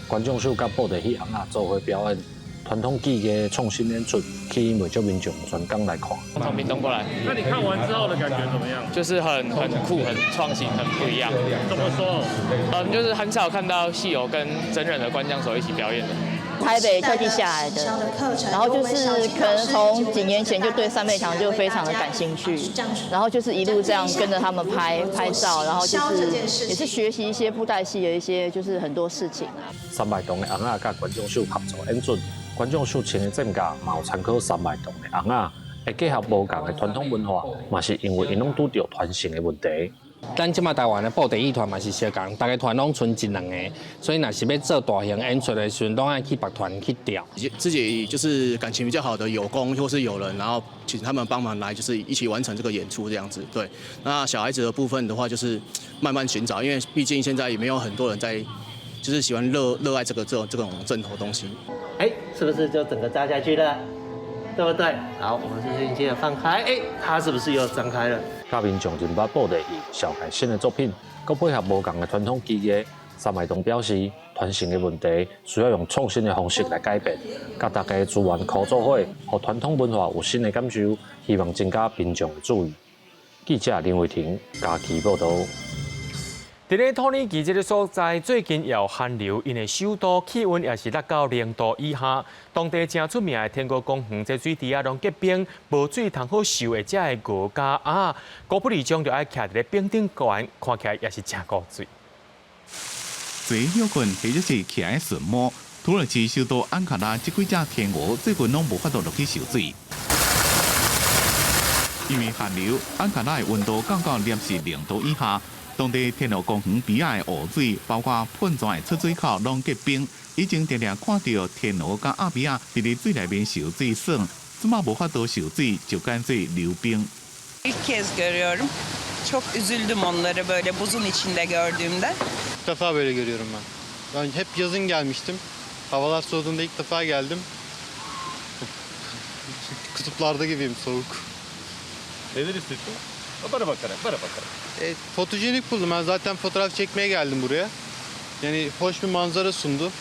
观众秀甲布袋戏行啊做伙表演，传统技艺创新演出，吸引未少民众全港来看。从屏东过来，那你看完之后的感觉怎么样？就是很酷、很创新、很不一样。怎么说？就是很少看到戏友跟真人的官将手一起表演的。台北特地下来的，然后就是可能从几年前就对三妹堂就非常的感兴趣，然后就是一路这样跟着他们拍照，然后就是也是学习一些布袋戏的一些就是很多事情啊。三麦堂的红仔甲观众秀合作演出，观众秀穿的阵甲嘛有参考三麦堂的红仔，会结合无同的传统文化，嘛是因为因拢拄到传承的问题。咱即马台湾的布袋戏团嘛是相共，大家团拢剩一两个，所以若是要做大型演出的时阵，拢爱去别团去调。自己就是感情比较好的友工或是友人，然后请他们帮忙来，就是一起完成这个演出这样子。对，那小孩子的部分的话，就是慢慢寻找，因为毕竟现在也没有很多人在，就是喜欢热爱这种正头东西。是不是就整个扎下去了？对不对？好，我们是轻轻的放开，它是不是又张开了？甲民众认捌布袋戏，小改新的作品，佮配合无同的传统技艺。三麦堂表示，传承的问题需要用创新的方式来改变，甲大家资源合作伙，让传统文化有新的感受，希望增加民众的注意。记者林伟霆，嘉义报道。伫咧土耳其这个所在，最近也有寒流，因为首都气温也是落到0度以下。当地正出名的天国公园，这水池啊拢结冰，无水通好受的，这个鹅甲鸭，古不离中就爱徛伫咧冰顶玩，看起来也是真古水。水鸟群或者是徛喺顺毛，土耳其首都安卡拉这几只天鹅最近拢无法度落去受水，因为寒流，安卡拉的温度降到摄氏0度以下。当地天鹅公园边仔的湖水，包括喷泉的出水口拢结冰，已经常常看到天鹅甲鸭边仔伫咧水内面受水耍，即马无法度受水，就干脆溜冰。İlk kez görüyorum. Çok üzüldüm onları böyle buzun içinde gördüğümde. İlk defa böyle görüyorum ben. Ben hep yazın gelmiştim. Havalar soğuduğunda ilk defa geldim. Kutuplarda gibiyim, soğuk. Neler hissettin? Bana bakarak. Fotojenik buldum. Ben zaten fotoğraf çekmeye geldim buraya. Yani hoş bir manzara sundu.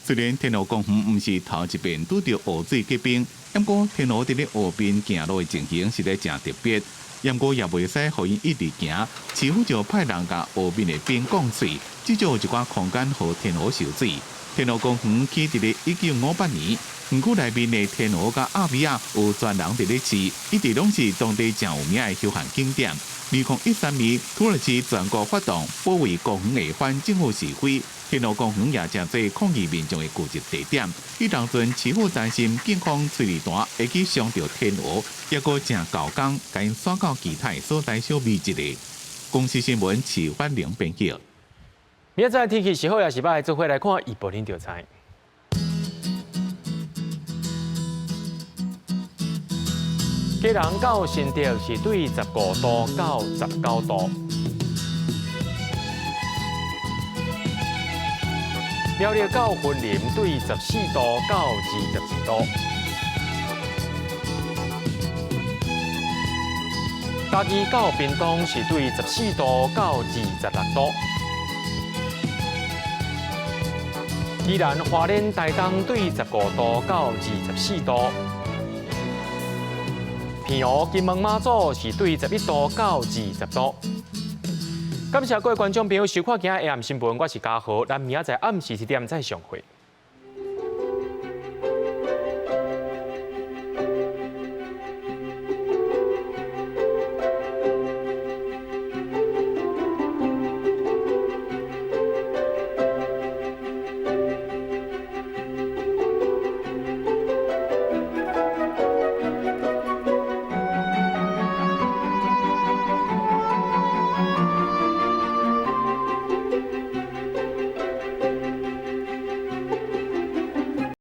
虽然天鹅公园唔是头一遍拄到湖水结冰，不过天鹅伫咧湖边行路的情形实在真特别。不过也袂使互伊一直行，市府就派人甲湖边的冰降水，至少有一寡空间互天鹅受水。天鹅公园起伫咧1958年，园区内面的天鹅甲鸭尾啊，有专人伫咧饲，一直拢是当地真有名的休闲景点。2013年，土耳其全国发动保卫公园的反政府示威，天鹅公园也成做抗议民众的聚集地点。伊当阵起火担心警方催泪弹会去伤到天鹅，结果正高工，甲因刷到其他所在小秘一个。公司新闻徐焕玲编辑。明仔载天气是好也是歹，做伙来看预报您就知。基隆到新竹是对15度到19度，苗栗到云林对14度到22度，嘉义到屏东是对14度到26度，宜兰花莲台东对15度到24度。平湖、金门、马祖是对11度到20度。感谢各位观众朋友收看今日的暗新闻，我是嘉豪，咱明仔载暗时7点再相会。